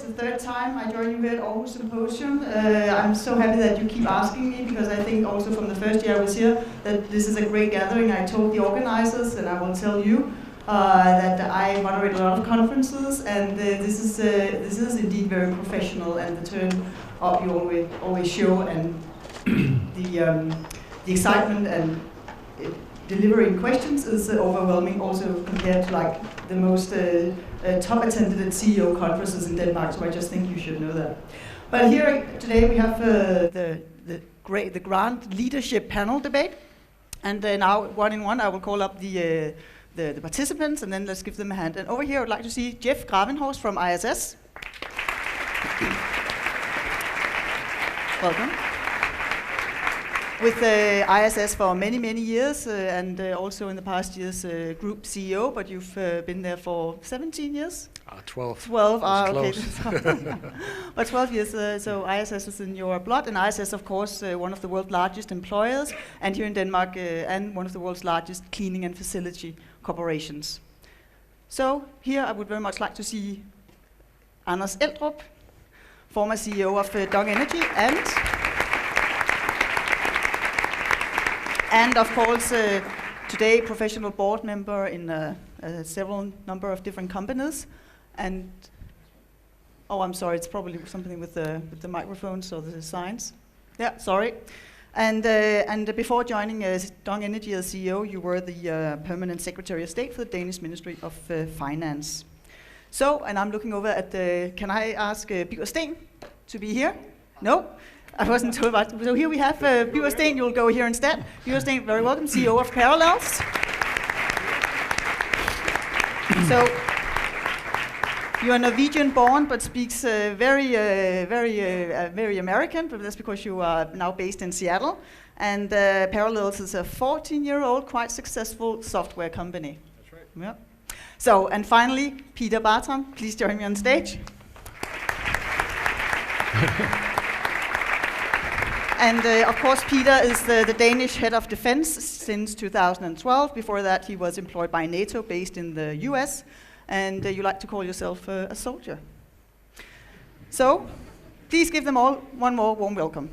the third time I join you here at Aarhus Symposium. I'm so happy that you keep asking me, because I think also from the first year I was here that this is a great gathering. I told the organizers, and I will tell you, that I moderate a lot of conferences, and this is indeed very professional, and the turn up you always show, and the excitement and delivering questions is overwhelming, also compared to like the most top attended CEO conferences in Denmark. So I just think you should know that. But here today we have the grand leadership panel debate, and now one in one I will call up the participants, and then let's give them a hand. And over here I would like to see Jeff Gravenhorst from ISS. Welcome. With ISS for many, many years, and also in the past years group CEO, but you've been there for 17 years? 12. 12, okay. But 12 years, so ISS is in your blood, and ISS, of course, one of the world's largest employers, and here in Denmark, and one of the world's largest cleaning and facility corporations. So here I would very much like to see Anders Eldrup, former CEO of Dong Energy, and of course, today professional board member in several number of different companies. And oh, I'm sorry, it's probably something with the microphones or the signs. Yeah, sorry. And before joining Dong Energy as CEO, you were the permanent Secretary of State for the Danish Ministry of Finance. So, and I'm looking over at can I ask Birger Steen to be here? No? I wasn't told about it. So here we have Birger Steen, you'll go here instead. Birger Steen, very welcome, CEO of Parallels. So, you are Norwegian born, but speaks very American, but that's because you are now based in Seattle. And Parallels is a 14-year-old, quite successful software company. That's right. Yeah. So, and finally, Peter Bartram, please join me on stage. And of course, Peter is the Danish head of defense since 2012. Before that, he was employed by NATO, based in the US. And you like to call yourself a soldier. So, please give them all one more warm welcome.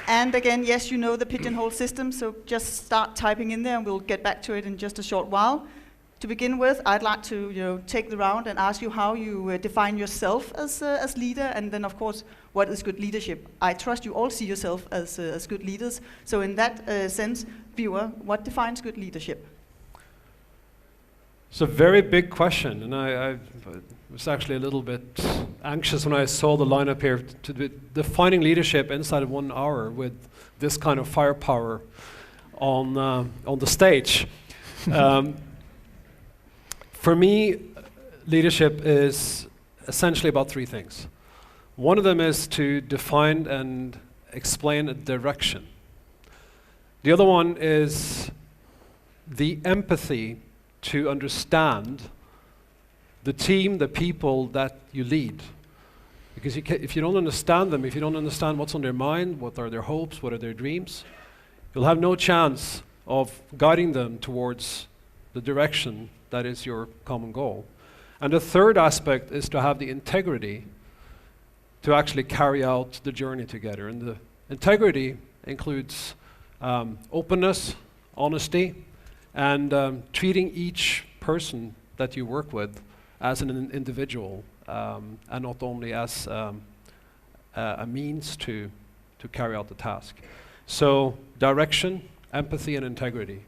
And again, yes, you know the pigeonhole system, so just start typing in there and we'll get back to it in just a short while. To begin with, I'd like to take the round and ask you how you define yourself as leader, and then of course, what is good leadership? I trust you all see yourself as good leaders. So in that sense, Birger, what defines good leadership? It's a very big question, and I was actually a little bit anxious when I saw the lineup here to be defining leadership inside of 1 hour with this kind of firepower on the stage. For me, leadership is essentially about 3 things. One of them is to define and explain a direction. The other one is the empathy to understand the team, the people that you lead. Because if you don't understand them, if you don't understand what's on their mind, what are their hopes, what are their dreams, you'll have no chance of guiding them towards the direction that is your common goal. And the third aspect is to have the integrity to actually carry out the journey together. And the integrity includes openness, honesty, and treating each person that you work with as an individual, and not only as a means to carry out the task. So direction, empathy, and integrity.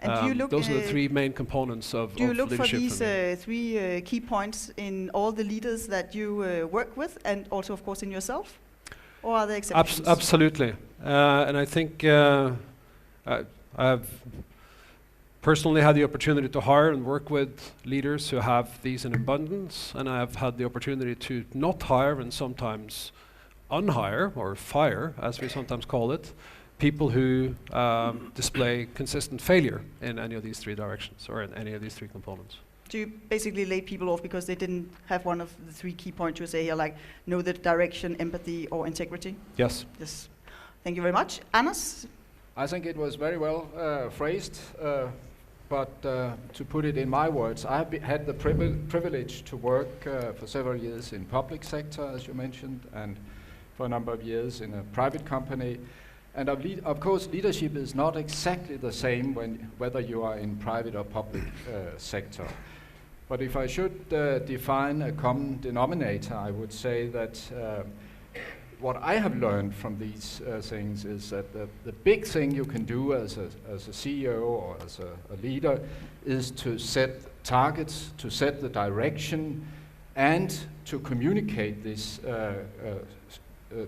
And those are the 3 main components of leadership. Do you look for these 3 key points in all the leaders that you work with, and also, of course, in yourself? Or are there exceptions? Absolutely. And I think I've personally had the opportunity to hire and work with leaders who have these in abundance, and I have had the opportunity to not hire and sometimes unhire, or fire, as we sometimes call it, people who display consistent failure in any of these 3 directions, or in any of these 3 components. Do you basically lay people off because they didn't have one of the 3 key points you say here, like know the direction, empathy, or integrity? Yes. Thank you very much. Anders? I think it was very well phrased. but to put it in my words, I have had the privilege to work for several years in public sector, as you mentioned, and for a number of years in a private company. And of course, leadership is not exactly the same whether you are in private or public sector. But if I should define a common denominator, I would say that what I have learned from these things is that the big thing you can do as a CEO or as a leader is to set targets, to set the direction, and to communicate this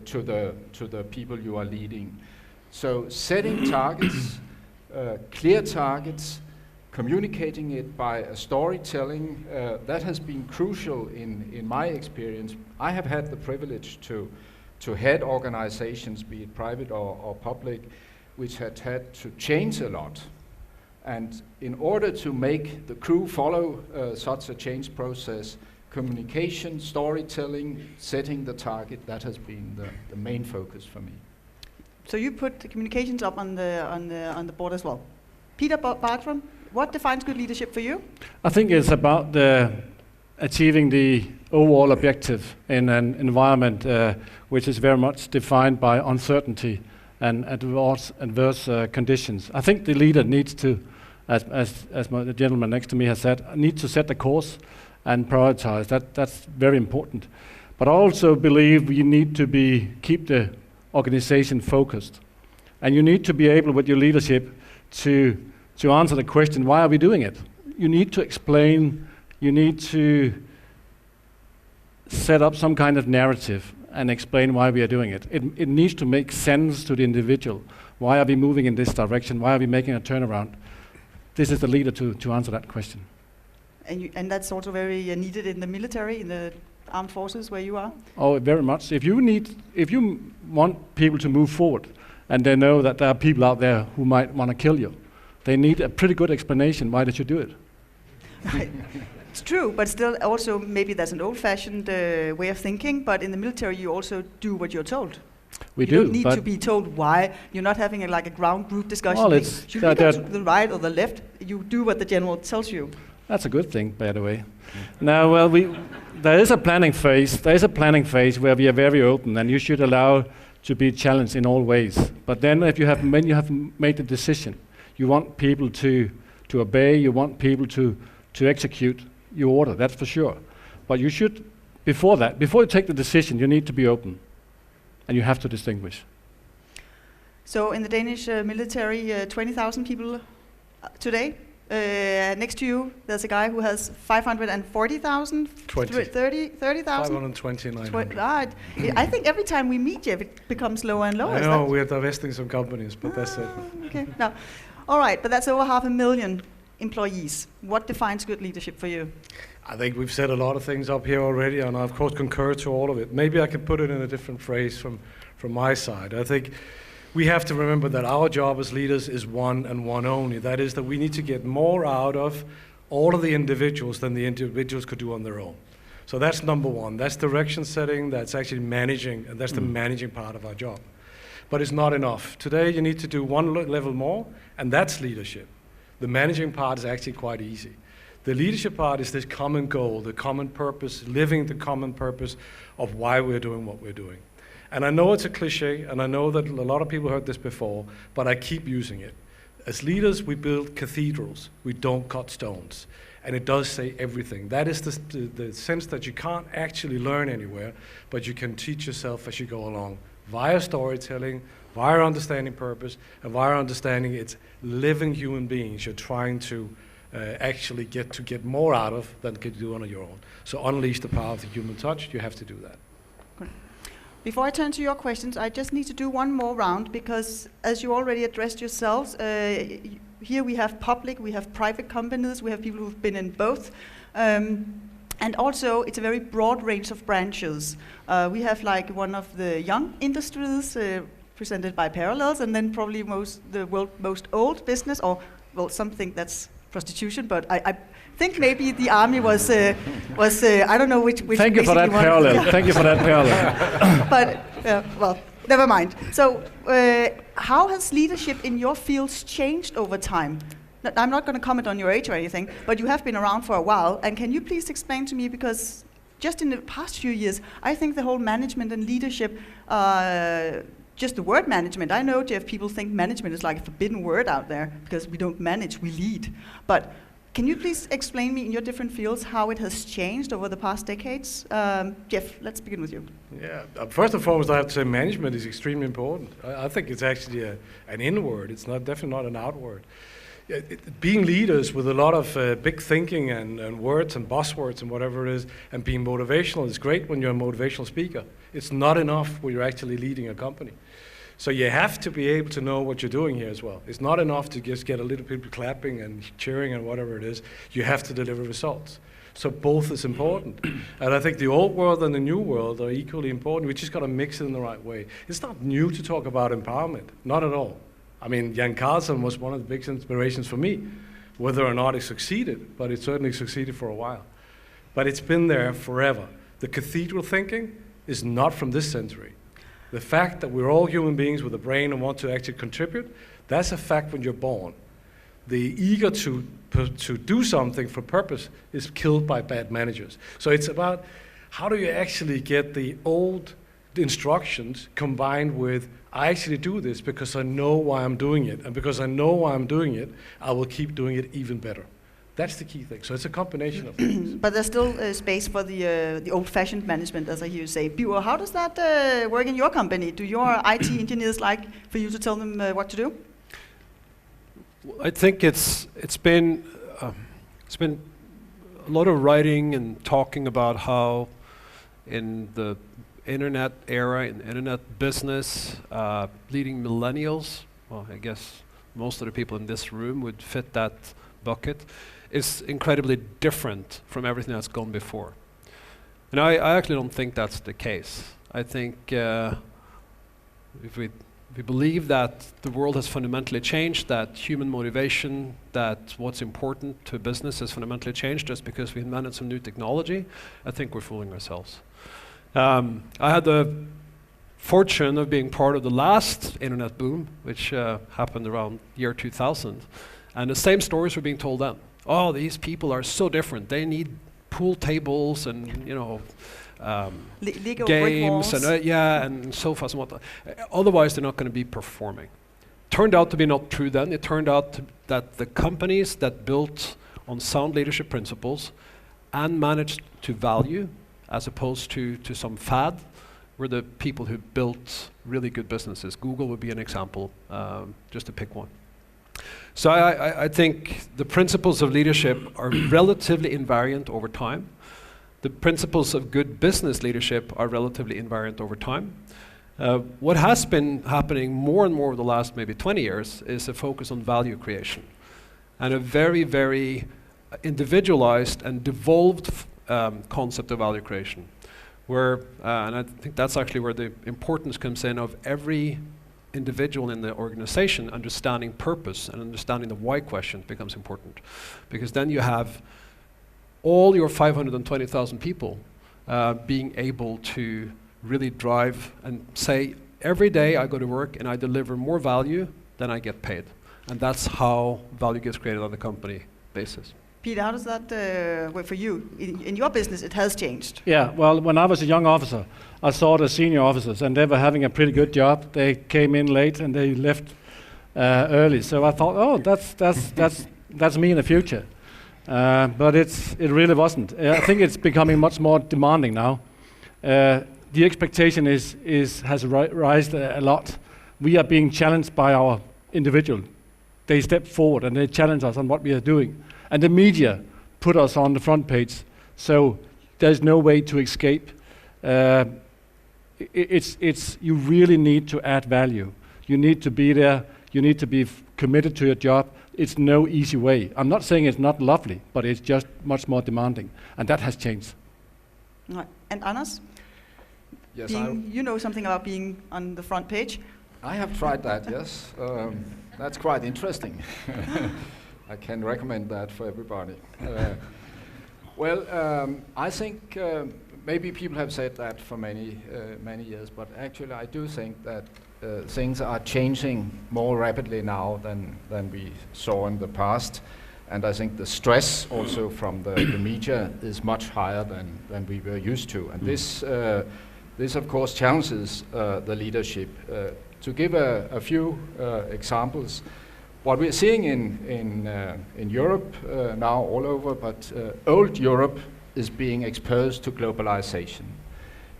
to the people you are leading. So setting targets, clear targets, communicating it by storytelling, that has been crucial in my experience. I have had the privilege to head organizations, be it private or public, which had to change a lot. And in order to make the crew follow such a change process, communication, storytelling, setting the target, that has been the main focus for me. So you put the communications up on the board as well. Peter Bartram, what defines good leadership for you? I think it's about achieving the overall objective in an environment which is very much defined by uncertainty and adverse conditions. I think the leader needs to, as the gentleman next to me has said, needs to set the course and prioritize. That's very important. But I also believe you need to keep the organization focused, and you need to be able, with your leadership, to answer the question, why are we doing it? You need to explain. You need to set up some kind of narrative and explain why we are doing it. It needs to make sense to the individual. Why are we moving in this direction? Why are we making a turnaround? This is the leader to answer that question. And that's also very needed in the military, in the armed forces where you are? Oh, very much. If you want people to move forward, and they know that there are people out there who might want to kill you, they need a pretty good explanation why they should do it. Right. It's true, but still also maybe that's an old-fashioned way of thinking, but in the military you also do what you're told. You don't need to be told why. You're not having a ground group discussion. Well, should we go to the right or the left? You do what the general tells you. That's a good thing, by the way. Now, well, there is a planning phase. There is a planning phase where we are very open, and you should allow to be challenged in all ways. But then, when you have made the decision, you want people to obey. You want people to execute your order. That's for sure. But you should, before you take the decision, you need to be open, and you have to distinguish. So, in the Danish military, 20,000 people today. Next to you, there's a guy who has 540,000, 30,000. 529. I think every time we meet you, it becomes lower and lower. I know, we're divesting some companies, but that's it. Okay, now, all right, but that's over 500,000 employees. What defines good leadership for you? I think we've said a lot of things up here already, and I of course concur to all of it. Maybe I can put it in a different phrase from my side. I think we have to remember that our job as leaders is one and one only. That is that we need to get more out of all of the individuals than the individuals could do on their own. So that's number one. That's direction setting, that's actually managing, and that's the managing part of our job. But it's not enough. Today you need to do one level more, and that's leadership. The managing part is actually quite easy. The leadership part is this common goal, the common purpose, living the common purpose of why we're doing what we're doing. And I know it's a cliche, and I know that a lot of people heard this before, but I keep using it. As leaders, we build cathedrals. We don't cut stones. And it does say everything. That is the sense that you can't actually learn anywhere, but you can teach yourself as you go along, via storytelling, via understanding purpose, and via understanding it's living human beings you're trying to actually get more out of than you could do on your own. So unleash the power of the human touch, you have to do that. Before I turn to your questions, I just need to do one more round, because as you already addressed yourselves, here we have public, we have private companies, we have people who've been in both. And also, it's a very broad range of branches. We have one of the young industries presented by Parallels, and then probably the world's most old business, or well, something that's prostitution, but I think maybe the army was I don't know which. Thank you for that parallel. Yeah. Thank you for that parallel. But well, never mind. So, how has leadership in your fields changed over time? I'm not going to comment on your age or anything, but you have been around for a while. And can you please explain to me, because just in the past few years, I think the whole management and leadership, just the word management, I know, Jeff, people think management is like a forbidden word out there because we don't manage, we lead. But can you please explain me in your different fields how it has changed over the past decades? Jeff, let's begin with you. Yeah, first and foremost, I have to say management is extremely important. I think it's actually an inward. It's definitely not an outward. Being leaders with a lot of big thinking and words and buzzwords and whatever it is, and being motivational is great when you're a motivational speaker. It's not enough when you're actually leading a company. So you have to be able to know what you're doing here as well. It's not enough to just get a little people clapping and cheering and whatever it is. You have to deliver results. So both is important. And I think the old world and the new world are equally important. We just got to mix it in the right way. It's not new to talk about empowerment, not at all. I mean, Jan Carlson was one of the big inspirations for me, whether or not it succeeded, but it certainly succeeded for a while. But it's been there forever. The cathedral thinking is not from this century. The fact that we're all human beings with a brain and want to actually contribute, that's a fact when you're born. The eager to do something for purpose is killed by bad managers. So it's about how do you actually get the old instructions combined with I actually do this because I know why I'm doing it, and because I know why I'm doing it, I will keep doing it even better. That's the key thing. So it's a combination of things. But there's still space for the old-fashioned management, as I hear you say. Birger, how does that work in your company? Do your IT engineers like for you to tell them what to do? I think it's been a lot of writing and talking about how in the internet era, in internet business, leading millennials, well, I guess most of the people in this room would fit that bucket, is incredibly different from everything that's gone before. And I actually don't think that's the case. I think if we believe that the world has fundamentally changed, that human motivation, that what's important to a business has fundamentally changed just because we invented some new technology, I think we're fooling ourselves. I had the fortune of being part of the last internet boom, which happened around year 2000. And the same stories were being told then. Oh, these people are so different. They need pool tables and, Lego games and and sofas and whatnot. Otherwise, they're not going to be performing. Turned out to be not true then. It turned out that the companies that built on sound leadership principles and managed to value, as opposed to some fad, were the people who built really good businesses. Google would be an example, just to pick one. So I think the principles of leadership are relatively invariant over time. The principles of good business leadership are relatively invariant over time. What has been happening more and more over the last maybe 20 years is a focus on value creation and a very, very individualized and devolved concept of value creation, where, and I think that's actually where the importance comes in of every individual in the organization understanding purpose and understanding the why question becomes important, because then you have all your 520,000 people being able to really drive and say, every day I go to work and I deliver more value than I get paid. And that's how value gets created on the company basis. Peter, how does that work for you? In your business, it has changed. Yeah, well, when I was a young officer, I saw the senior officers, and they were having a pretty good job. They came in late and they left early. So I thought, oh, that's me in the future. But it really wasn't. I think it's becoming much more demanding now. The expectation has risen a lot. We are being challenged by our individual. They step forward and they challenge us on what we are doing. And the media put us on the front page, so there's no way to escape. You really need to add value. You need to be there. You need to be committed to your job. It's no easy way. I'm not saying it's not lovely, but it's just much more demanding, and that has changed. Right. And Anders? Yes, you know something about being on the front page? I have tried that, yes. That's quite interesting. I can recommend that for everybody. I think maybe people have said that for many years, but actually I do think that things are changing more rapidly now than we saw in the past. And I think the stress also from the media is much higher than we were used to. And this of course challenges the leadership. To give a few examples, what we're seeing in Europe now all over, but old Europe is being exposed to globalization,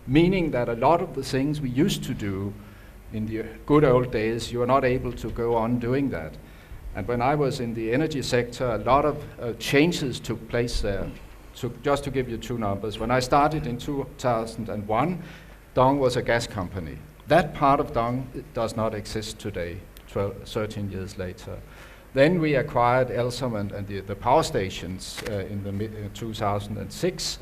meaning that a lot of the things we used to do in the good old days, you are not able to go on doing that. And when I was in the energy sector, a lot of changes took place there. So just to give you two numbers, when I started in 2001, Dong was a gas company. That part of Dong does not exist today, 13 years later. Then we acquired Eldrup and the power stations in the 2006.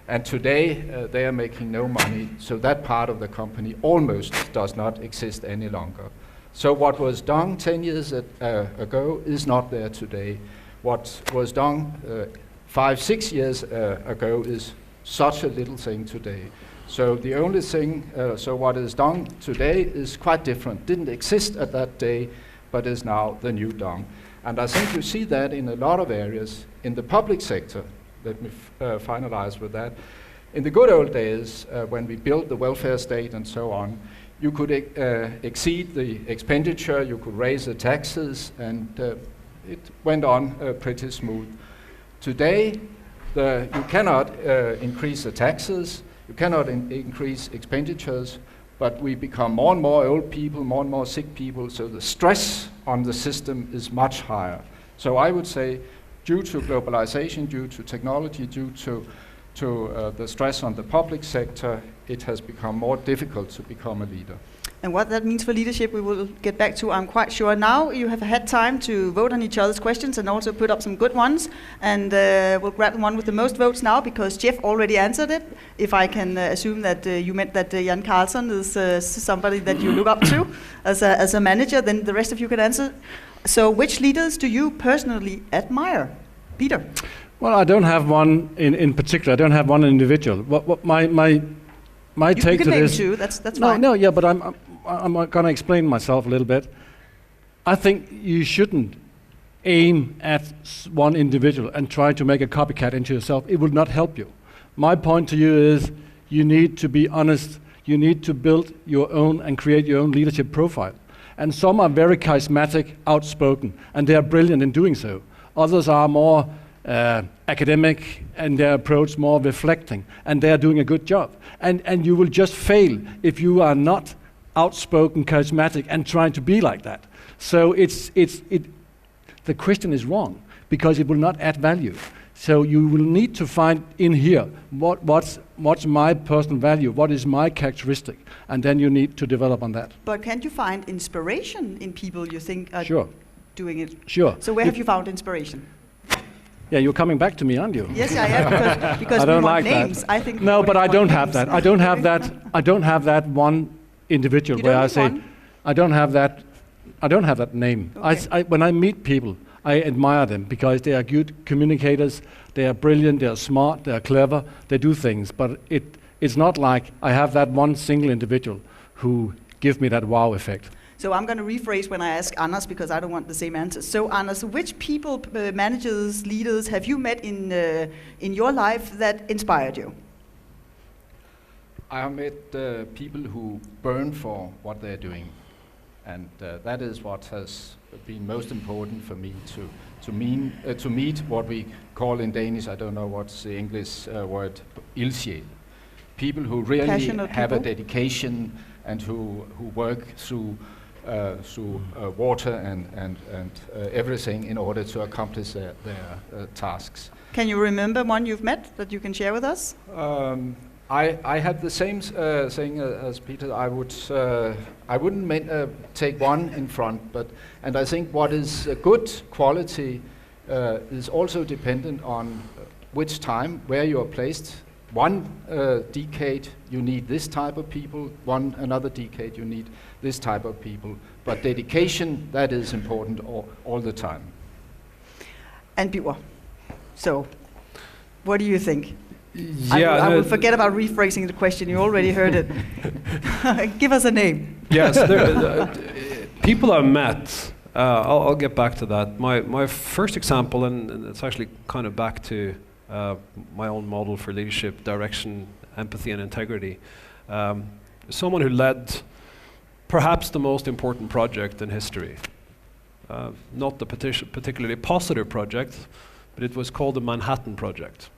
And today they are making no money, so that part of the company almost does not exist any longer. So what was done 10 years ago is not there today. What was done 5-6 years ago is such a little thing today. So the only thing, so what is done today is quite different. Didn't exist at that day, but is now the new done. And I think you see that in a lot of areas in the public sector. Let me finalize with that. In the good old days, when we built the welfare state and so on, you could exceed the expenditure, you could raise the taxes, and it went on pretty smooth. Today, you cannot increase the taxes, you cannot increase expenditures, but we become more and more old people, more and more sick people, so the stress on the system is much higher. So I would say, due to globalization, due to technology, due to the stress on the public sector, it has become more difficult to become a leader. And what that means for leadership, we will get back to, I'm quite sure. Now you have had time to vote on each other's questions and also put up some good ones. And we'll grab the one with the most votes now, because Jeff already answered it. If I can assume that you meant that Jan Carlson is somebody that you look up to as a manager, then the rest of you can answer. So which leaders do you personally admire? Peter? Well, I don't have one in particular. I don't have one individual. What my take to this. You can name two. That's fine. No, yeah, but I'm going to explain myself a little bit. I think you shouldn't aim at one individual and try to make a copycat into yourself. It will not help you. My point to you is you need to be honest. You need to build your own and create your own leadership profile. And some are very charismatic, outspoken, and they are brilliant in doing so. Others are more academic and their approach more reflecting, and they are doing a good job. And you will just fail if you are not outspoken, charismatic, and trying to be like that. So the question is wrong, because it will not add value. So you will need to find in here what's my personal value, what is my characteristic, and then you need to develop on that. But can't you find inspiration in people you think are doing it? Sure. So where have you found inspiration? Yeah, you're coming back to me, aren't you? Yes, I am, because I don't we want like names. that. I think no, but I don't have that. I don't have that. I don't have that one individual where I say, one? I don't have that name. Okay. When I meet people, I admire them because they are good communicators, they are brilliant, they are smart, they are clever, they do things. But it's not like I have that one single individual who gives me that wow effect. So I'm going to rephrase when I ask Anders, because I don't want the same answer. So Anders, which people, managers, leaders, have you met in your life that inspired you? I have met people who burn for what they're doing. And that is what has been most important for me to meet what we call in Danish, I don't know what's the English word, ildsjæl. People who really have a dedication and who work through water and everything in order to accomplish their tasks. Can you remember one you've met that you can share with us? I had the same thing as Peter. I wouldn't take one in front, and I think what is a good quality is also dependent on which time, where you are placed. One decade you need this type of people, another decade you need this type of people. But dedication, that is important all the time. And Birger, so what do you think? Yeah, I will forget about rephrasing the question. You already heard it. Give us a name. Yes, people I met. I'll get back to that. My first example, and it's actually kind of back to my own model for leadership, direction, empathy, and integrity. Someone who led perhaps the most important project in history. Not the particularly positive project, but it was called the Manhattan Project.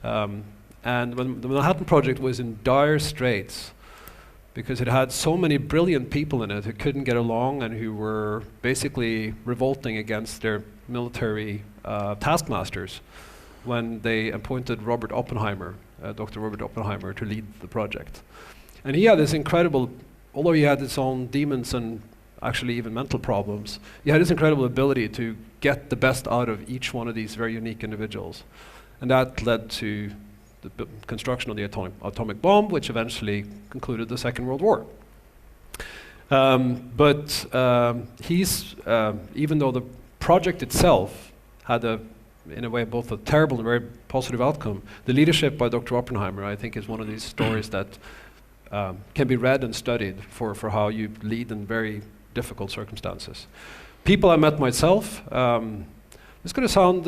And when the Manhattan Project was in dire straits, because it had so many brilliant people in it who couldn't get along and who were basically revolting against their military taskmasters, when they appointed Robert Oppenheimer, Dr. Robert Oppenheimer, to lead the project. And he had this incredible, although he had his own demons and actually even mental problems, he had this incredible ability to get the best out of each one of these very unique individuals. And that led to the construction of the atomic bomb, which eventually concluded the Second World War. He's, even though the project itself had in a way, both a terrible and very positive outcome, the leadership by Dr. Oppenheimer, I think, is one of these stories that can be read and studied for how you lead in very difficult circumstances. People I met myself, it's going to sound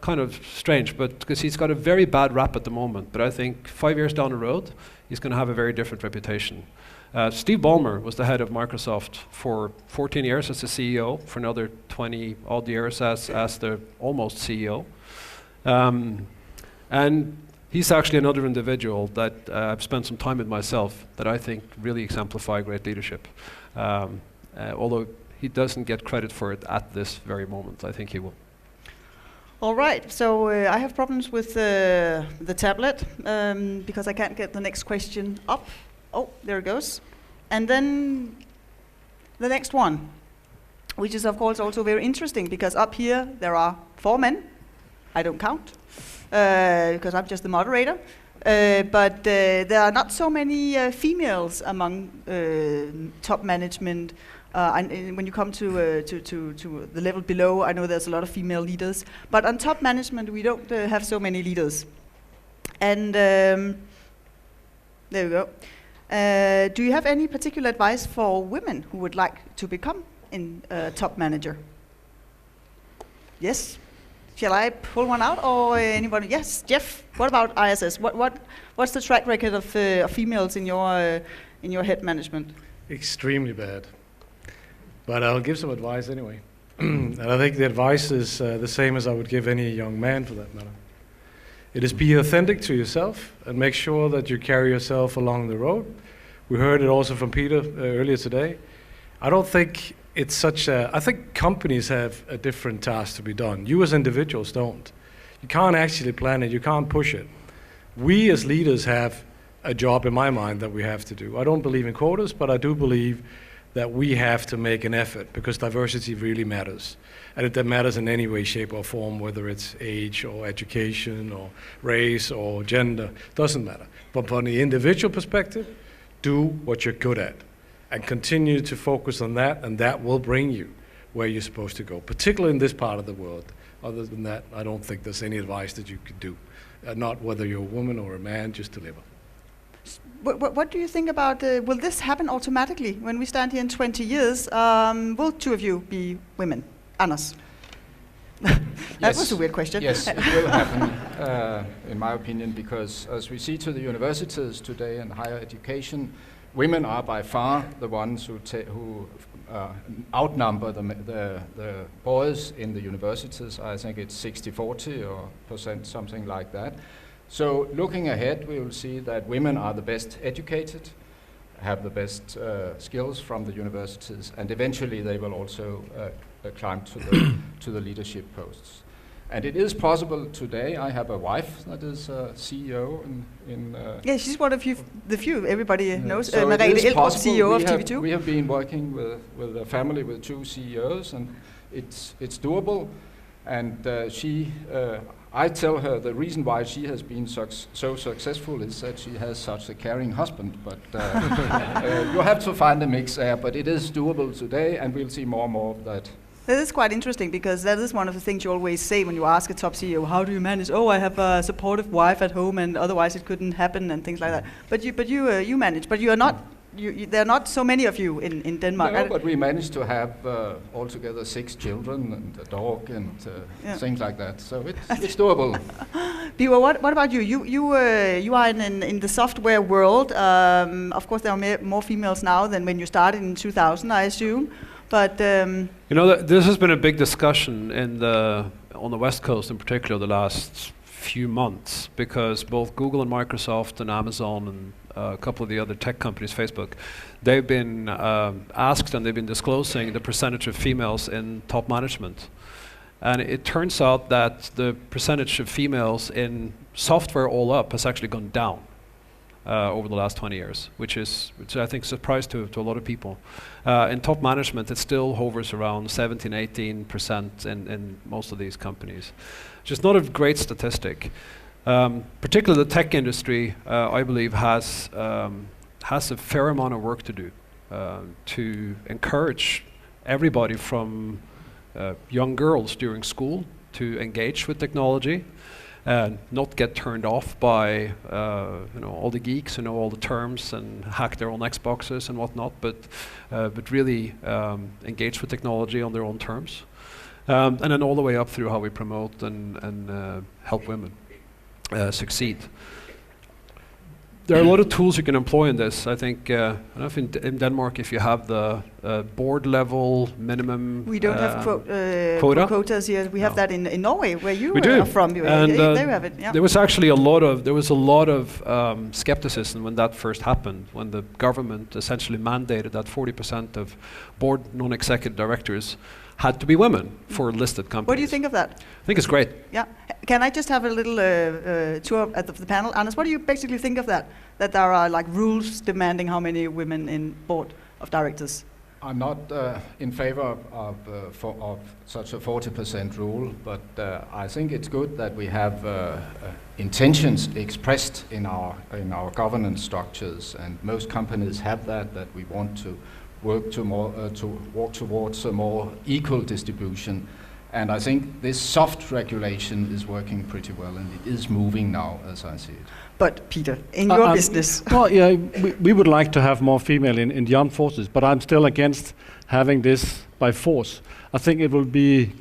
kind of strange, but because he's got a very bad rap at the moment, but I think 5 years down the road, he's going to have a very different reputation. Steve Ballmer was the head of Microsoft for 14 years as the CEO, for another 20 odd years as the almost CEO. And he's actually another individual that I've spent some time with myself that I think really exemplify great leadership. Although he doesn't get credit for it at this very moment, I think he will. All right, so I have problems with the tablet because I can't get the next question up. Oh, there it goes. And then the next one, which is of course also very interesting because up here there are 4 men. I don't count because I'm just the moderator. But there are not so many females among top management. And when you come to the level below, I know there's a lot of female leaders. But on top management, we don't have so many leaders. And there we go. Do you have any particular advice for women who would like to become a top manager? Yes? Shall I pull one out, or anybody? Yes, Jeff. What about ISS? What's the track record of females in your head management? Extremely bad. But I'll give some advice anyway. And I think the advice is the same as I would give any young man for that matter. It is be authentic to yourself and make sure that you carry yourself along the road. We heard it also from Peter earlier today. I don't think it's I think companies have a different task to be done. You as individuals don't. You can't actually plan it, you can't push it. We as leaders have a job in my mind that we have to do. I don't believe in quotas, but I do believe that we have to make an effort because diversity really matters. And it matters in any way, shape or form, whether it's age or education or race or gender, doesn't matter. But from the individual perspective, do what you're good at and continue to focus on that, and that will bring you where you're supposed to go, particularly in this part of the world. Other than that, I don't think there's any advice that you could do, not whether you're a woman or a man, just deliver. What do you think about, will this happen automatically when we stand here in 20 years? Will 2 of you be women? Anders? That was a weird question. Yes, it will happen, in my opinion, because as we see to the universities today and higher education, women are by far the ones who outnumber the boys in the universities. I think it's 60-40 or %, something like that. So looking ahead, we will see that women are the best educated, have the best skills from the universities, and eventually they will also climb to the leadership posts. And it is possible today. I have a wife that is CEO in yeah, she's one of the few everybody knows. So Merete Eldrup, CEO of TV2. We have been working with a family with 2 CEOs, and it's doable. And I tell her the reason why she has been so successful is that she has such a caring husband. But you have to find a mix there. But it is doable today, and we'll see more and more of that That is quite interesting because that is one of the things you always say when you ask a top CEO, how do you manage? Oh, I have a supportive wife at home and otherwise it couldn't happen and things like that. But you manage, but you are not, there are not so many of you in Denmark. No, but we managed to have altogether 6 children and a dog and things like that. So it's doable. Birger, what about you? You are in the software world. Of course, there are more females now than when you started in 2000, I assume. But this has been a big discussion on the West Coast in particular the last few months, because both Google and Microsoft and Amazon and a couple of the other tech companies, Facebook, they've been asked and they've been disclosing the percentage of females in top management. And it turns out that the percentage of females in software all up has actually gone down over the last 20 years, which I think is a surprise to a lot of people. In top management, it still hovers around 17-18% in most of these companies, which is not a great statistic. Particularly the tech industry, I believe, has a fair amount of work to do to encourage everybody from young girls during school to engage with technology and not get turned off by all the geeks who know all the terms and hack their own Xboxes and whatnot, but really engage with technology on their own terms, and then all the way up through how we promote and help women succeed. There are a lot of tools you can employ in this. I think, I don't know if in Denmark, if you have the board level minimum we don't have quotas here. We have that in Norway, where you are from. And they have it. Yeah. There was actually a lot of skepticism when that first happened, when the government essentially mandated that 40% of board non-executive directors had to be women for listed companies. What do you think of that? I think it's great. Yeah. Can I just have a little tour at the panel? Anders, what do you basically think of that? That there are like rules demanding how many women in board of directors? I'm not in favor of such a 40% rule, but I think it's good that we have intentions expressed in our governance structures, and most companies have that we want to work to walk towards a more equal distribution. And I think this soft regulation is working pretty well, and it is moving now, as I see it. But Peter, in your business. Well, yeah, we would like to have more female in the armed forces, but I'm still against having this by force. I think it will be,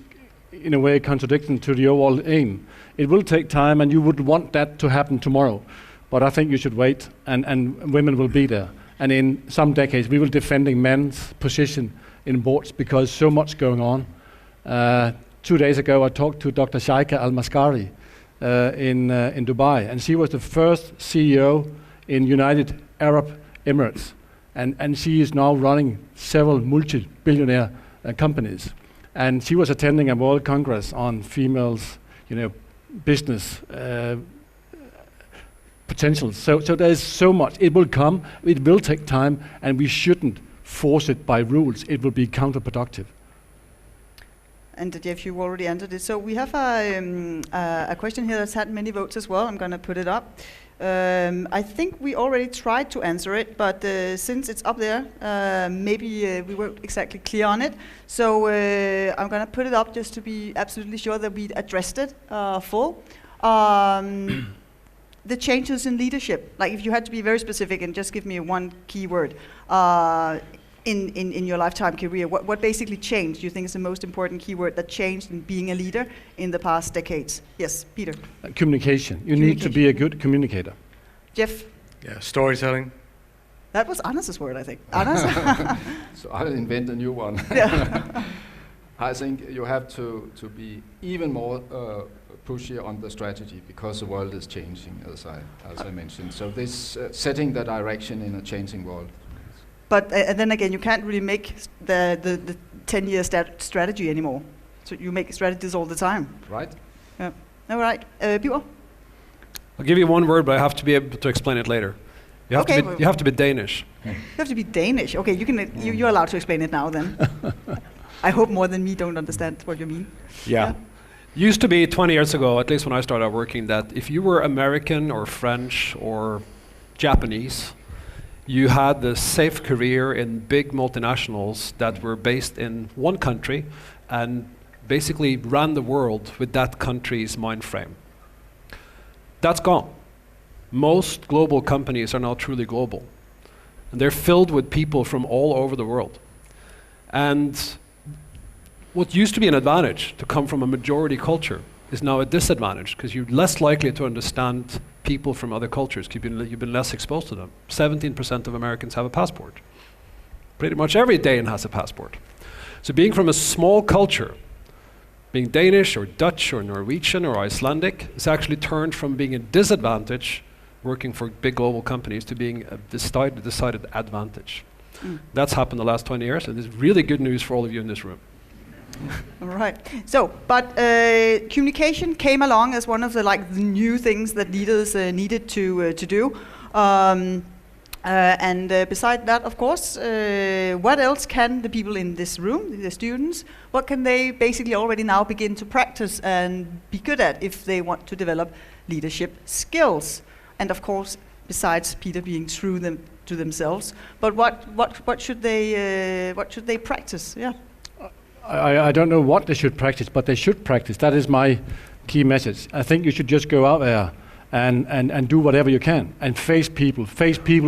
in a way, contradicting to the overall aim. It will take time, and you would want that to happen tomorrow. But I think you should wait, and women will be there. And in some decades, we will defending men's position in boards because so much going on. 2 days ago, I talked to Dr. Shaika Al-Maskari in Dubai, and she was the first CEO in United Arab Emirates, and she is now running several multi-billionaire companies. And she was attending a World Congress on females, business potential. So there's so much. It will come. It will take time, and we shouldn't force it by rules. It will be counterproductive. And Jeff, you already answered it. So we have a question here that's had many votes as well. I'm going to put it up. I think we already tried to answer it, but since it's up there, maybe we weren't exactly clear on it. So I'm going to put it up just to be absolutely sure that we addressed it full. The changes in leadership, like if you had to be very specific and just give me one key word in your lifetime career, what basically changed? You think is the most important keyword that changed in being a leader in the past decades? Yes, Peter. Communication. You need to be a good communicator. Jeff. Yeah, storytelling. That was Anders' word, I think. Anders. So I'll invent a new one. Yeah. I think you have to be even more pushy on the strategy because the world is changing, as I mentioned. So this setting the direction in a changing world. But then again, you can't really make the 10-year strategy anymore. So you make strategies all the time. Right. Yeah. All right. Birger? I'll give you one word, but I have to be able to explain it later. You have to be Danish. You have to be Danish. Okay, you're allowed to explain it now then. I hope more than me don't understand what you mean. Yeah. Used to be 20 years ago, at least when I started working, that if you were American or French or Japanese, you had the safe career in big multinationals that were based in one country and basically ran the world with that country's mind frame. That's gone. Most global companies are now truly global. And they're filled with people from all over the world. And what used to be an advantage to come from a majority culture is now a disadvantage, because you're less likely to understand people from other cultures. You've been less exposed to them. 17% of Americans have a passport. Pretty much every Dane has a passport. So being from a small culture, being Danish or Dutch or Norwegian or Icelandic, is actually turned from being a disadvantage working for big global companies to being a decided advantage. That's happened the last 20 years, and it's really good news for all of you in this room. All right. So, but communication came along as one of the the new things that leaders needed to do. Beside that, of course, what else can the people in this room, the students, what can they basically already now begin to practice and be good at if they want to develop leadership skills? And of course, besides Peter being true to themselves, but what should they practice? Yeah. I don't know what they should practice, but they should practice. That is my key message. I think you should just go out there and do whatever you can and face people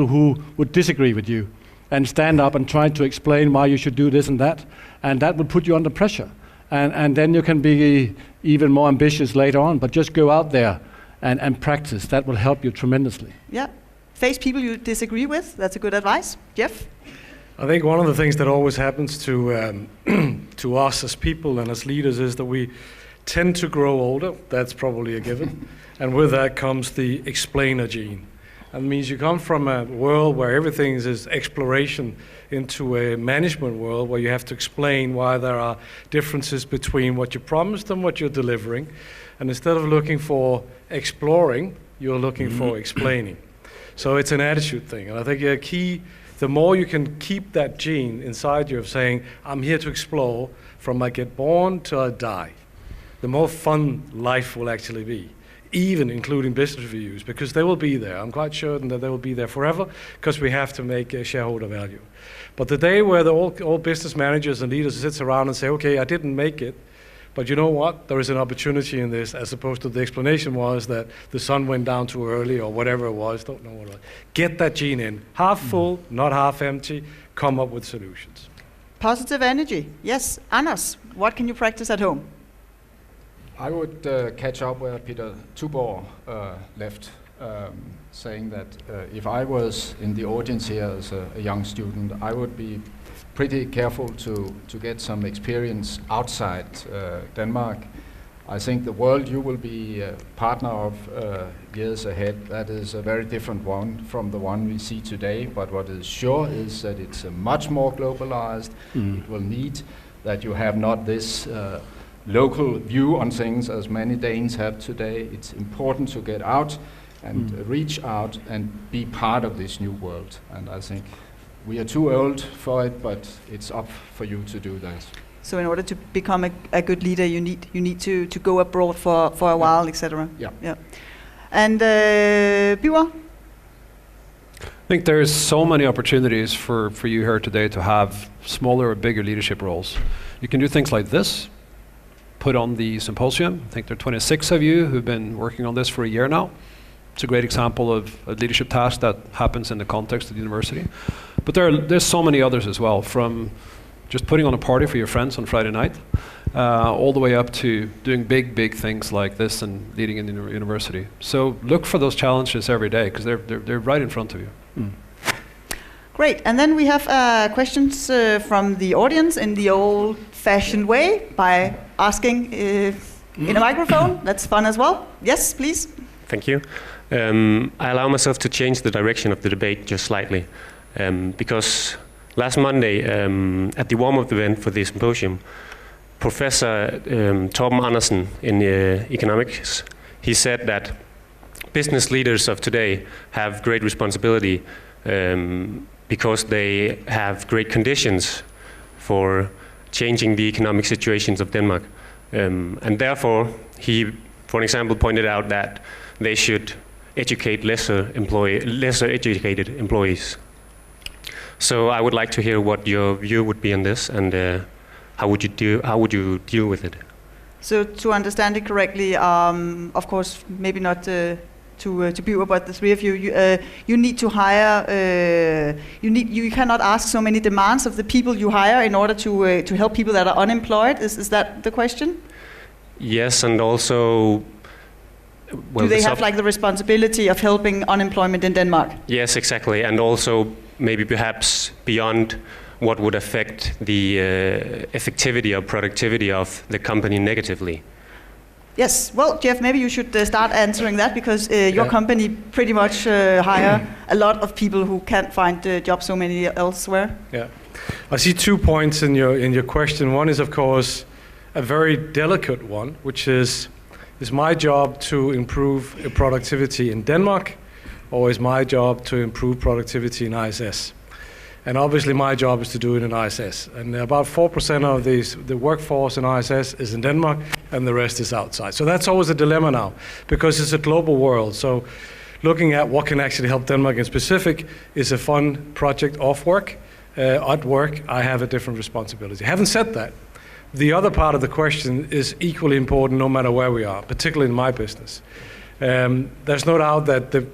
who would disagree with you, and stand up and try to explain why you should do this and that will put you under pressure. And then you can be even more ambitious later on, but just go out there and practice. That will help you tremendously. Yeah. Face people you disagree with. That's a good advice. Jeff? I think one of the things that always happens to us as people and as leaders is that we tend to grow older. That's probably a given. And with that comes the explainer gene. That means you come from a world where everything is exploration into a management world where you have to explain why there are differences between what you promised and what you're delivering. And instead of looking for exploring, you're looking for explaining. So it's an attitude thing. And I think the more you can keep that gene inside you of saying, I'm here to explore from I get born till I die, the more fun life will actually be, even including business reviews, because they will be there. I'm quite certain that they will be there forever, because we have to make a shareholder value. But the day where all business managers and leaders sit around and say, okay, I didn't make it, but you know what? There is an opportunity in this, as opposed to the explanation was that the sun went down too early or whatever it was. Don't know what it was. Get that gene in. Half full, not half empty. Come up with solutions. Positive energy. Yes. Anders, what can you practice at home? I would catch up where Peter Tuborg left, saying that if I was in the audience here as a young student, I would be pretty careful to get some experience outside Denmark. I think the world you will be a partner of years ahead, that is a very different one from the one we see today, but what is sure is that it's much more globalized. It will need that you have not this local view on things as many Danes have today. It's important to get out and reach out and be part of this new world, and I think we are too old for it, but it's up for you to do that. So in order to become a good leader, you need to go abroad for a while, etc. Yeah. And Birger? I think there's so many opportunities for you here today to have smaller or bigger leadership roles. You can do things like this, put on the symposium. I think there are 26 of you who've been working on this for a year now. It's a great example of a leadership task that happens in the context of the university. But there's so many others as well, from just putting on a party for your friends on Friday night, all the way up to doing big things like this and leading in the university. So look for those challenges every day, because they're right in front of you. Great. And then we have questions from the audience in the old-fashioned way by asking in a microphone. That's fun as well. Yes, please. Thank you. I allow myself to change the direction of the debate just slightly, because last Monday at the warm-up event for the symposium, Professor Torben Andersen in economics, he said that business leaders of today have great responsibility because they have great conditions for changing the economic situations of Denmark. And therefore, he, for example, pointed out that they should educate lesser educated employees. So I would like to hear what your view would be on this, and how would you deal with it? So to understand it correctly, of course, maybe not to Birger, but the three of you, you need to hire. You cannot ask so many demands of the people you hire in order to help people that are unemployed. Is that the question? Yes, and also. Well, do they have like the responsibility of helping unemployment in Denmark? Yes, exactly, and also maybe perhaps beyond what would affect the effectivity or productivity of the company negatively. Yes, well, Jeff, maybe you should start answering that, because your company pretty much hire a lot of people who can't find jobs so many elsewhere. Yeah, I see 2 points in your question. One is, of course, a very delicate one, which is my job to improve productivity in Denmark, or is my job to improve productivity in ISS? And obviously my job is to do it in ISS. And about 4% of the workforce in ISS is in Denmark, and the rest is outside. So that's always a dilemma now, because it's a global world. So looking at what can actually help Denmark in specific is a fun project off work. At work, I have a different responsibility. Having said that, the other part of the question is equally important no matter where we are, particularly in my business. There's no doubt that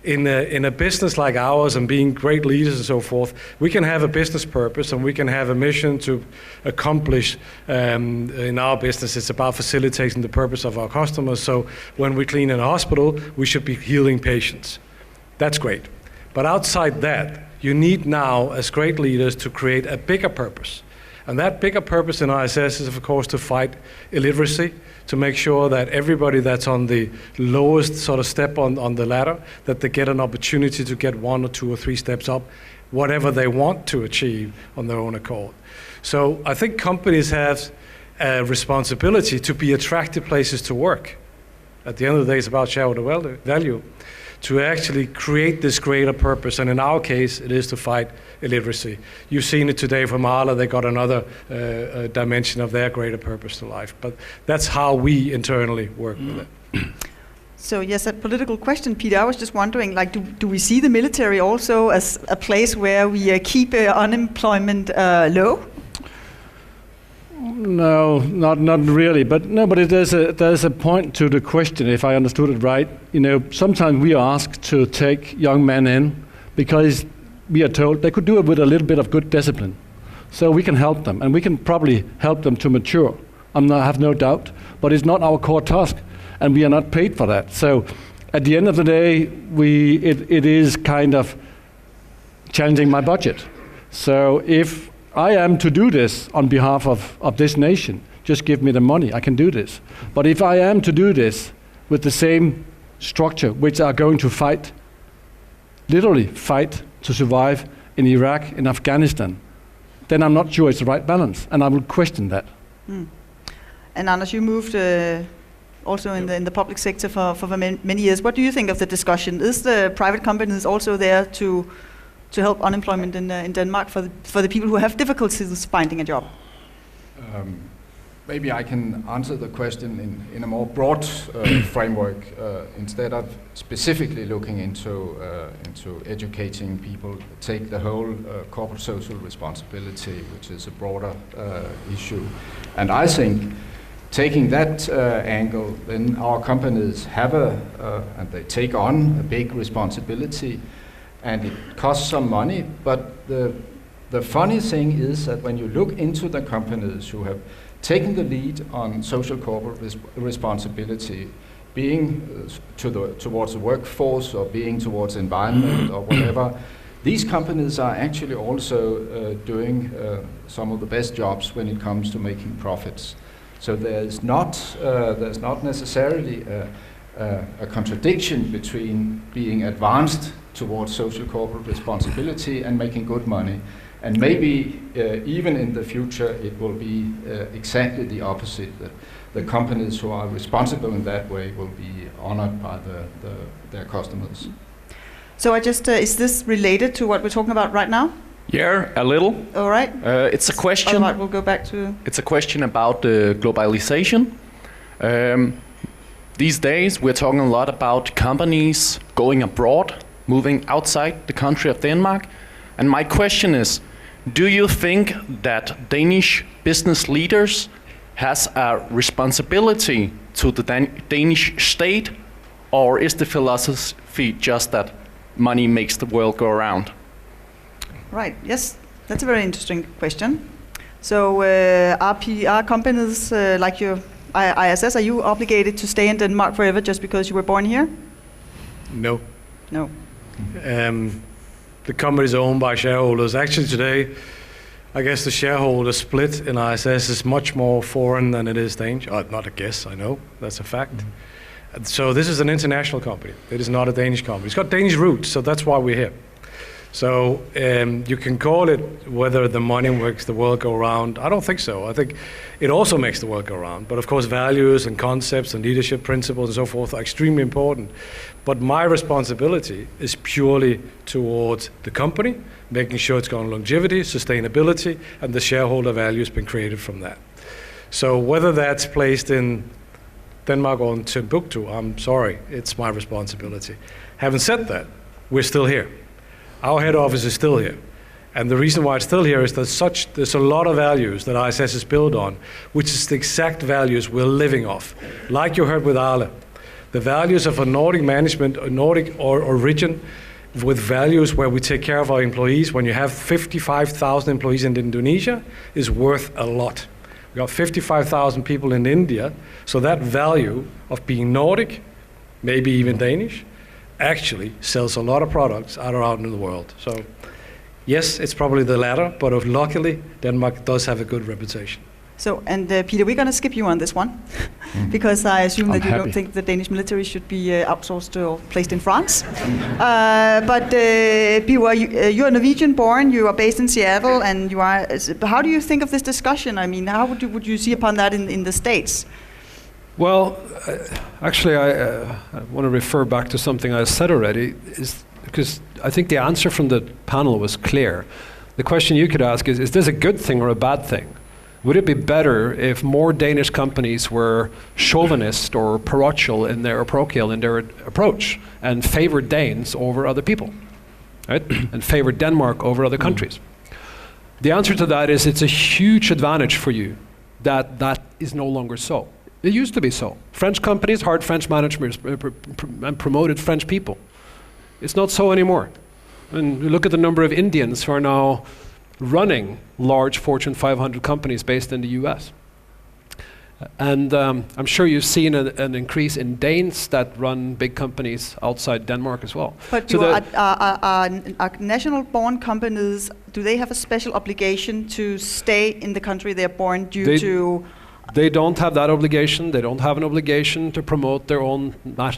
in a business like ours, and being great leaders and so forth, we can have a business purpose and we can have a mission to accomplish. In our business, it's about facilitating the purpose of our customers. So when we clean in a hospital, we should be healing patients. That's great. But outside that, you need now, as great leaders, to create a bigger purpose. And that bigger purpose in ISS is, of course, to fight illiteracy, to make sure that everybody that's on the lowest sort of step on the ladder, that they get an opportunity to get 1 or 2 or 3 steps up, whatever they want to achieve on their own accord. So I think companies have a responsibility to be attractive places to work. At the end of the day, it's about shareholder value, to actually create this greater purpose. And in our case, it is to fight illiteracy. You've seen it today from Arla. They got another dimension of their greater purpose to life. But that's how we internally work with it. So yes, a political question, Peter. I was just wondering, like, do we see the military also as a place where we keep unemployment low? No, not really. But there's a point to the question, if I understood it right. You know, sometimes we are asked to take young men in because we are told they could do it with a little bit of good discipline. So we can help them, and we can probably help them to mature. I have no doubt. But it's not our core task, and we are not paid for that. So at the end of the day, it is kind of challenging my budget. So if I am to do this on behalf of this nation, just give me the money, I can do this. But if I am to do this with the same structure, which are going to fight, literally fight to survive in Iraq, in Afghanistan, then I'm not sure it's the right balance, and I will question that. And Anders, you moved also in the public sector for many years. What do you think of the discussion? Is the private companies also there to help unemployment in Denmark for the people who have difficulties finding a job? Maybe I can answer the question in a more broad framework instead of specifically looking into educating people. Take the whole corporate social responsibility, which is a broader issue. And I think taking that angle, then our companies have and they take on a big responsibility, and it costs some money. But the funny thing is that when you look into the companies who have taken the lead on social corporate responsibility, being towards the workforce or being towards environment or whatever, these companies are actually also doing some of the best jobs when it comes to making profits. So there's not necessarily a contradiction between being advanced towards social corporate responsibility and making good money. And maybe even in the future, it will be exactly the opposite. That the companies who are responsible in that way will be honored by their customers. So is this related to what we're talking about right now? Yeah, a little. All right. It's a question. All right, we'll go back to. It's a question about globalization. These days, we're talking a lot about companies going abroad, moving outside the country of Denmark. And my question is, do you think that Danish business leaders has a responsibility to the Danish state, or is the philosophy just that money makes the world go around? Right, yes, that's a very interesting question. So are companies like your ISS, are you obligated to stay in Denmark forever just because you were born here? No. No. The company is owned by shareholders. Actually today, I guess the shareholder split in ISS is much more foreign than it is Danish. Not a guess, I know, that's a fact. And so this is an international company. It is not a Danish company. It's got Danish roots, so that's why we're here. So you can call it whether the money makes the world go around. I don't think so. I think it also makes the world go around. But of course, values and concepts and leadership principles and so forth are extremely important. But my responsibility is purely towards the company, making sure it's got longevity, sustainability, and the shareholder value has been created from that. So whether that's placed in Denmark or in Timbuktu, I'm sorry, it's my responsibility. Having said that, we're still here. Our head office is still here. And the reason why it's still here is there's a lot of values that ISS is built on, which is the exact values we're living off. Like you heard with Arle, the values of a Nordic management, a Nordic origin, with values where we take care of our employees. When you have 55,000 employees in Indonesia, is worth a lot. We got 55,000 people in India, so that value of being Nordic, maybe even Danish, actually sells a lot of products out in the world. So yes, it's probably the latter, but luckily Denmark does have a good reputation. So, and Peter, we're going to skip you on this one, because I assume that you don't think the Danish military should be outsourced or placed in France. But Birger, you are Norwegian born, you are based in Seattle, and you are. How do you think of this discussion? I mean, how would you see upon that in the States? Well, actually, I want to refer back to something I said already, is because I think the answer from the panel was clear. The question you could ask is this a good thing or a bad thing? Would it be better if more Danish companies were chauvinist or parochial in their approach and favored Danes over other people, right? And favored Denmark over other countries? The answer to that is it's a huge advantage for you that that is no longer so. It used to be so. French companies hired French managers and promoted French people. It's not so anymore. And look at the number of Indians who are now running large Fortune 500 companies based in the US. And I'm sure you've seen an increase in Danes that run big companies outside Denmark as well. But so are national-born companies, do they have a special obligation to stay in the country they're born due to... They don't have that obligation. They don't have an obligation to promote their own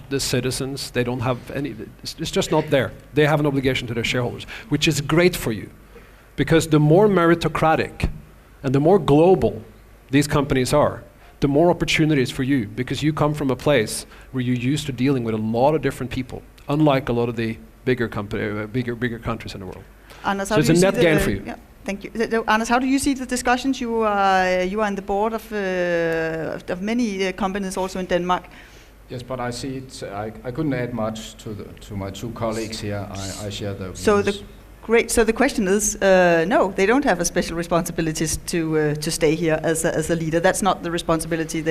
the citizens. They don't have any, it's just not there. They have an obligation to their shareholders, which is great for you. Because the more meritocratic and the more global these companies are, the more opportunities for you, because you come from a place where you're used to dealing with a lot of different people, unlike a lot of the bigger countries in the world. Anders, so it's a net gain for you. Yeah, thank you. Anders, how do you see the discussions? You are on the board of many companies also in Denmark. Yes, but I see it. I couldn't add much to my two colleagues here. I share the views. So the question is, no, they don't have a special responsibilities to stay here as a leader. That's not the responsibility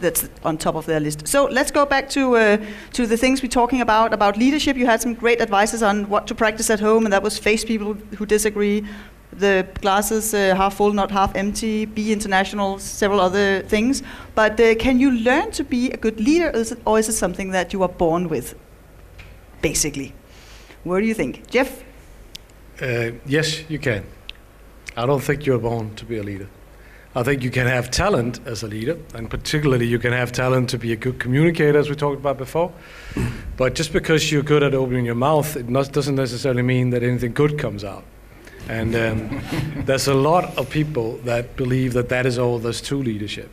that's on top of their list. So let's go back to the things we're talking about leadership. You had some great advices on what to practice at home, and that was face people who disagree, the glasses half full, not half empty, be international, several other things. But can you learn to be a good leader, or is it something that you are born with, basically? What do you think? Jeff? Yes, you can. I don't think you're born to be a leader. I think you can have talent as a leader, and particularly you can have talent to be a good communicator, as we talked about before. But just because you're good at opening your mouth, it doesn't necessarily mean that anything good comes out. And there's a lot of people that believe that is all there's to leadership.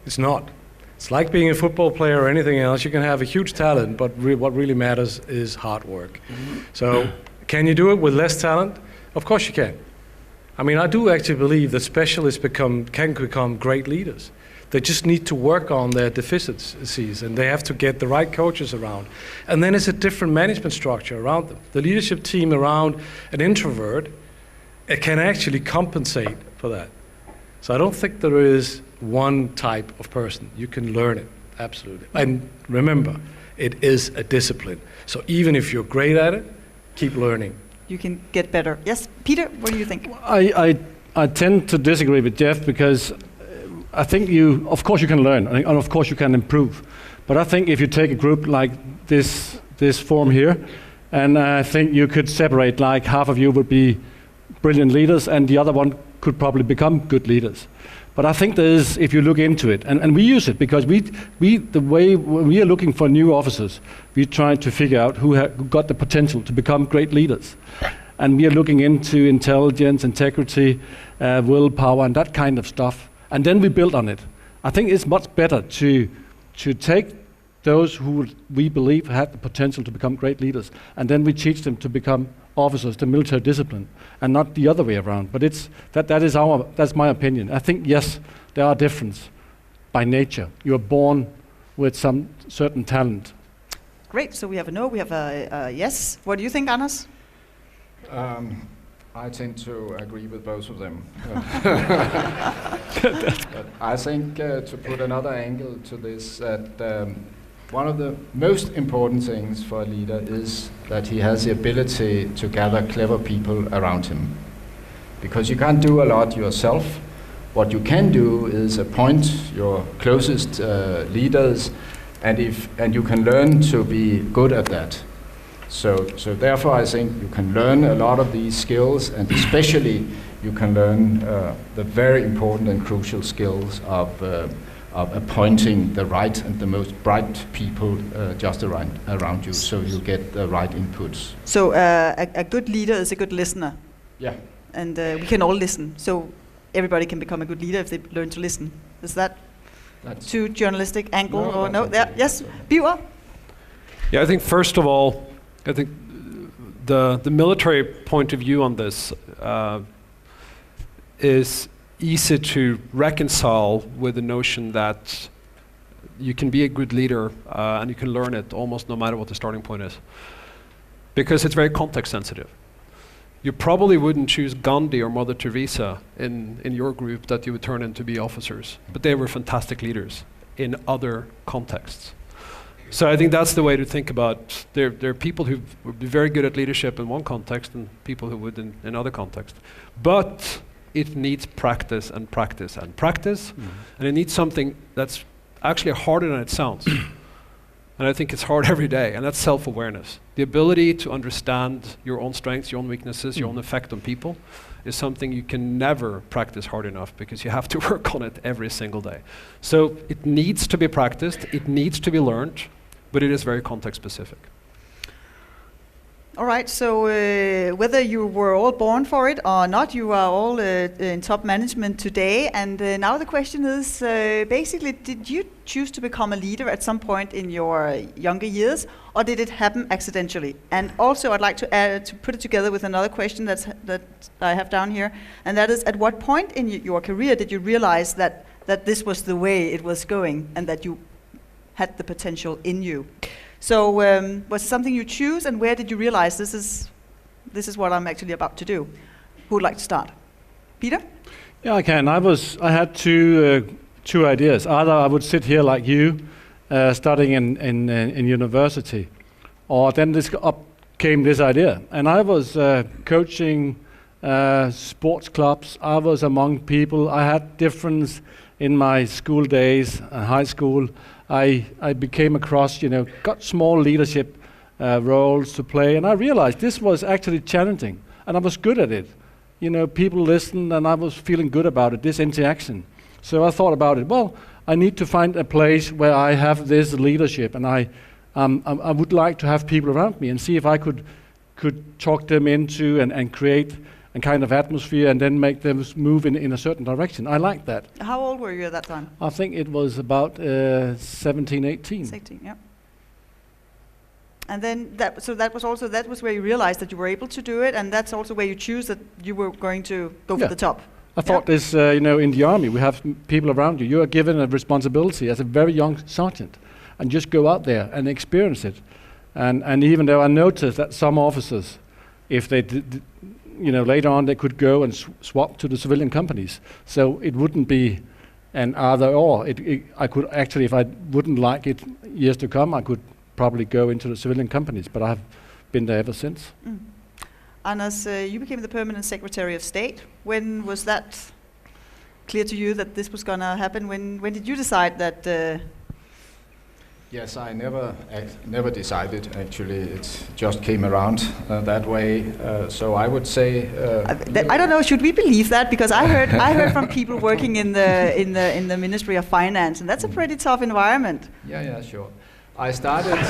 It's not. It's like being a football player or anything else. You can have a huge talent, but what really matters is hard work. So can you do it with less talent? Of course you can. I mean, I do actually believe that specialists can become great leaders. They just need to work on their deficiencies, and they have to get the right coaches around. And then it's a different management structure around them. The leadership team around an introvert, it can actually compensate for that. So I don't think there is one type of person. You can learn it, absolutely. And remember, it is a discipline. So even if you're great at it, keep learning. You can get better. Yes, Peter, what do you think? I tend to disagree with Jeff because I think of course you can learn, and of course you can improve. But I think if you take a group like this form here, and I think you could separate, like half of you would be brilliant leaders and the other one could probably become good leaders. But I think there is, if you look into it, and we use it because the way when we are looking for new officers, we try to figure out who got the potential to become great leaders. And we are looking into intelligence, integrity, willpower, and that kind of stuff. And then we build on it. I think it's much better to take those who we believe have the potential to become great leaders, and then we teach them to become officers, the military discipline, and not the other way around. But that's my opinion. I think, yes, there are differences by nature. You're born with some certain talent. Great, so we have a no, we have a yes. What do you think, Anders? I tend to agree with both of them. But I think to put another angle to this, that one of the most important things for a leader is that he has the ability to gather clever people around him. Because you can't do a lot yourself. What you can do is appoint your closest leaders, and you can learn to be good at that. So therefore I think you can learn a lot of these skills, and especially you can learn the very important and crucial skills of appointing the right and the most bright people just around you, so you get the right inputs. So a good leader is a good listener. Yeah. And we can all listen. So everybody can become a good leader if they learn to listen. Is that too journalistic angle or no? There, yes, Birger? Yeah, I think first of all, I think the military point of view on this is easy to reconcile with the notion that you can be a good leader and you can learn it almost no matter what the starting point is, because it's very context sensitive. You probably wouldn't choose Gandhi or Mother Teresa in your group that you would turn into be officers, but they were fantastic leaders in other contexts. So I think that's the way to think about. There are people who would be very good at leadership in one context and people who would in other contexts. But it needs practice and practice and practice, and it needs something that's actually harder than it sounds. And I think it's hard every day, and that's self-awareness. The ability to understand your own strengths, your own weaknesses, your own effect on people is something you can never practice hard enough, because you have to work on it every single day. So it needs to be practiced, it needs to be learned, but it is very context specific. All right, so whether you were all born for it or not, you are all in top management today. And now the question is, basically, did you choose to become a leader at some point in your younger years, or did it happen accidentally? And also, I'd like to add, to put it together with another question that I have down here, and that is, at what point in your career did you realize that this was the way it was going, and that you had the potential in you? So was it something you choose, and where did you realize this is what I'm actually about to do? Who would like to start? Peter? Yeah, I can. I had two ideas. Either I would sit here like you, studying in university, or then came this idea. And I was coaching sports clubs. I was among people. I had difference in my school days, high school. I became across, got small leadership roles to play, and I realized this was actually challenging, and I was good at it. People listened, and I was feeling good about it, this interaction. So I thought about it. Well, I need to find a place where I have this leadership, and I would like to have people around me and see if I could talk them into and create a kind of atmosphere, and then make them move in a certain direction. I like that. How old were you at that time? I think it was about 17, 18. 18, yeah. And then that was where you realized that you were able to do it, and that's also where you choose that you were going to go for the top. I thought this, in the army, we have people around you. You are given a responsibility as a very young sergeant, and just go out there and experience it. And even though I noticed that some officers, if they later on they could go and swap to the civilian companies, so it wouldn't be an either or. I could actually, if I wouldn't like it years to come, I could probably go into the civilian companies. But I've been there ever since. Mm. Anders, you became the permanent Secretary of State. When was that clear to you that this was going to happen? When did you decide that? Yes, I never decided. Actually, it just came around that way. So I would say. I don't know. Should we believe that? Because I heard from people working in the Ministry of Finance, and that's a pretty tough environment. Yeah, sure. I started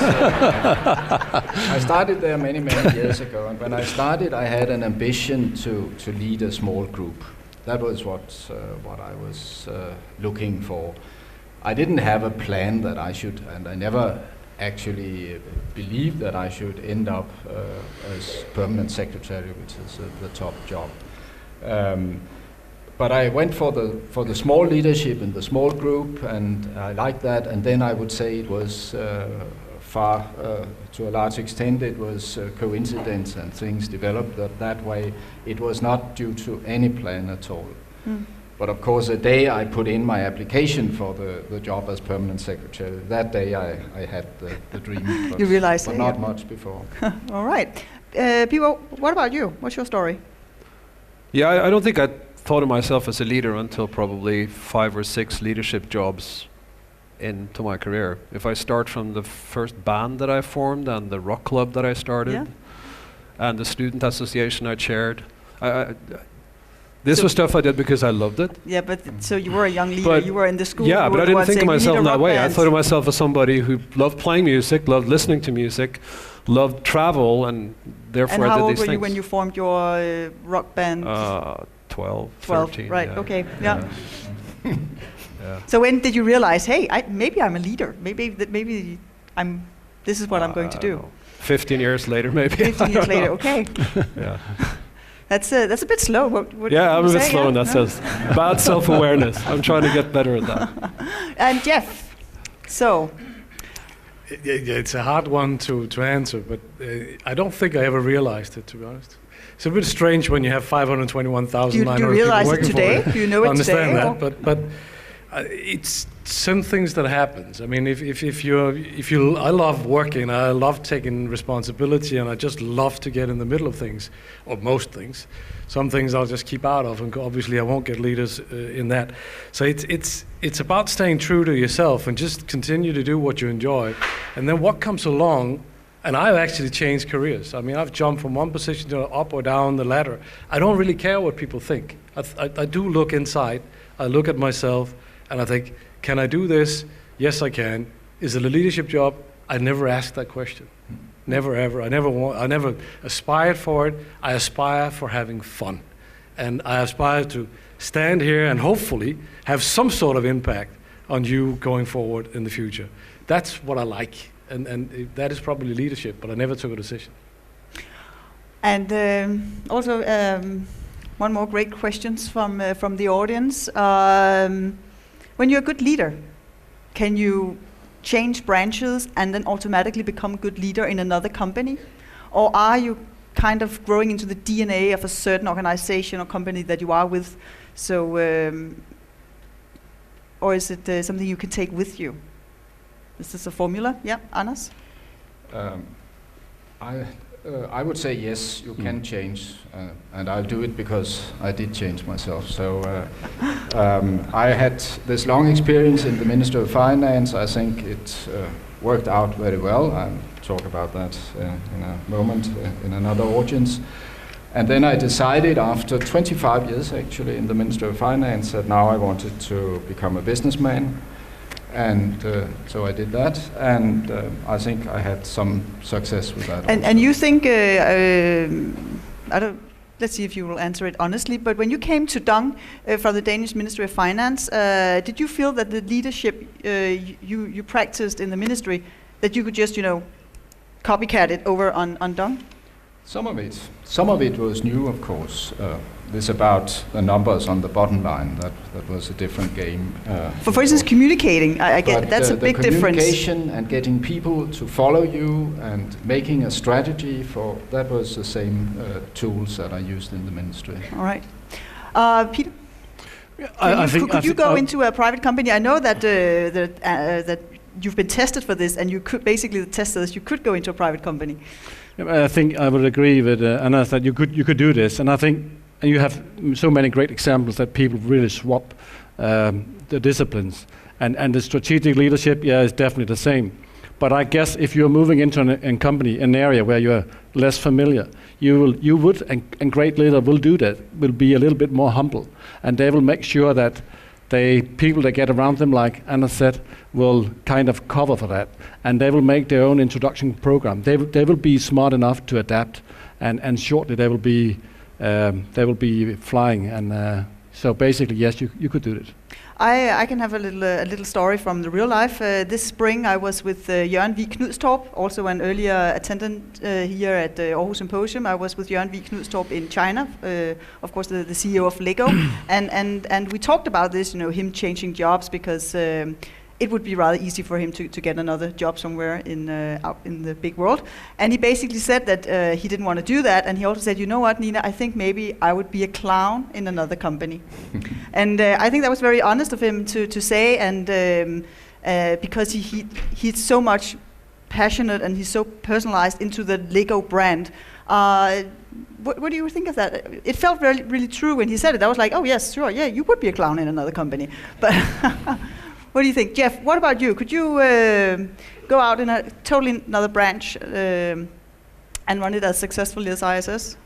there many years ago, and when I started, I had an ambition to lead a small group. That was what I was looking for. I didn't have a plan that I should, and I never actually believed that I should end up as permanent secretary, which is the top job. But I went for the small leadership in the small group, and I liked that. And then I would say it was to a large extent, it was coincidence, and things developed that way. It was not due to any plan at all. Mm. But of course, the day I put in my application for the job as permanent secretary, that day I had the dream. You realized but it, not much before. All right. Pivo, what about you? What's your story? Yeah, I don't think I thought of myself as a leader until probably 5 or 6 leadership jobs into my career. If I start from the first band that I formed and the rock club that I started and the student association I chaired, this was stuff I did because I loved it. Yeah, but so you were a young leader, you were in the school. Yeah, but I didn't think of myself in that way. I thought of myself as somebody who loved playing music, loved listening to music, loved travel, and therefore I did these things. And how old were you when you formed your rock band? 12, 13. Right, yeah. okay, yeah. Yeah. So when did you realize, hey, maybe I'm a leader, maybe this is what I'm going to do? 15 years later, maybe. 15 years later, okay. Yeah. That's a bit slow. What I'm a bit slow in that sense. Bad self-awareness. I'm trying to get better at that. And Jeff, so. It's a hard one to answer, but I don't think I ever realized it, to be honest. It's a bit strange when you have 521,000 people working for it. Do you realize it today? Do you know it today? I understand that, but it's some things that happens. I mean, I love working, I love taking responsibility, and I just love to get in the middle of things, or most things. Some things I'll just keep out of, and obviously I won't get leaders in that. So it's about staying true to yourself and just continue to do what you enjoy, and then what comes along. And I've actually changed careers. I mean, I've jumped from one position to up or down the ladder. I don't really care what people think. I do look inside. I look at myself, and I think, can I do this? Yes, I can. Is it a leadership job? I never asked that question. Never, ever. I never aspired for it. I aspire for having fun. And I aspire to stand here and hopefully have some sort of impact on you going forward in the future. That's what I like. And that is probably leadership, but I never took a decision. And also, one more great questions from the audience. When you're a good leader, can you change branches and then automatically become a good leader in another company? Or are you kind of growing into the DNA of a certain organization or company that you are with? So, or is it something you can take with you? Is this a formula? Yeah, Anders? I would say yes, you can change, and I'll do it because I did change myself. So I had this long experience in the Ministry of Finance. I think it worked out very well. I'll talk about that in a moment in another audience. And then I decided after 25 years actually in the Ministry of Finance that now I wanted to become a businessman. And so I did that, and I think I had some success with that. And you think, let's see if you will answer it honestly, but when you came to Dong from the Danish Ministry of Finance, did you feel that the leadership you practiced in the ministry, that you could just, copycat it over on Dong? Some of it was new, of course. This about the numbers on the bottom line. That was a different game. For instance, communicating. I get that's a big difference. Communication and getting people to follow you and making a strategy for that was the same tools that I used in the ministry. All right, Peter. Could you go into a private company? I know that that you've been tested for this, and you could basically the test says you could go into a private company. I think I would agree with Anna that you could do this, and I think you have so many great examples that people really swap the disciplines, and the strategic leadership, is definitely the same. But I guess if you're moving into a company, an area where you're less familiar, you would, and great leader will do that, will be a little bit more humble, and they will make sure that people that get around them, like Anna said, will kind of cover for that, and they will make their own introduction program. They will be smart enough to adapt, and shortly they will be flying. And so basically, yes, you could do it. I can have a little story from the real life. This spring I was with Jørgen Vig Knudstorp, also an earlier attendant here at the Aarhus Symposium. I was with Jørgen Vig Knudstorp in China, of course the CEO of Lego, and we talked about this, him changing jobs because it would be rather easy for him to get another job somewhere out in the big world. And he basically said that he didn't want to do that, and he also said, you know what, Nina, I think maybe I would be a clown in another company. And I think that was very honest of him to say, and because he's so much passionate and he's so personalized into the Lego brand. What do you think of that? It felt really, really true when he said it. I was like, oh yes, sure, yeah, you would be a clown in another company. But what do you think? Jeff, what about you? Could you go out in a totally another branch and run it as successfully as ISS?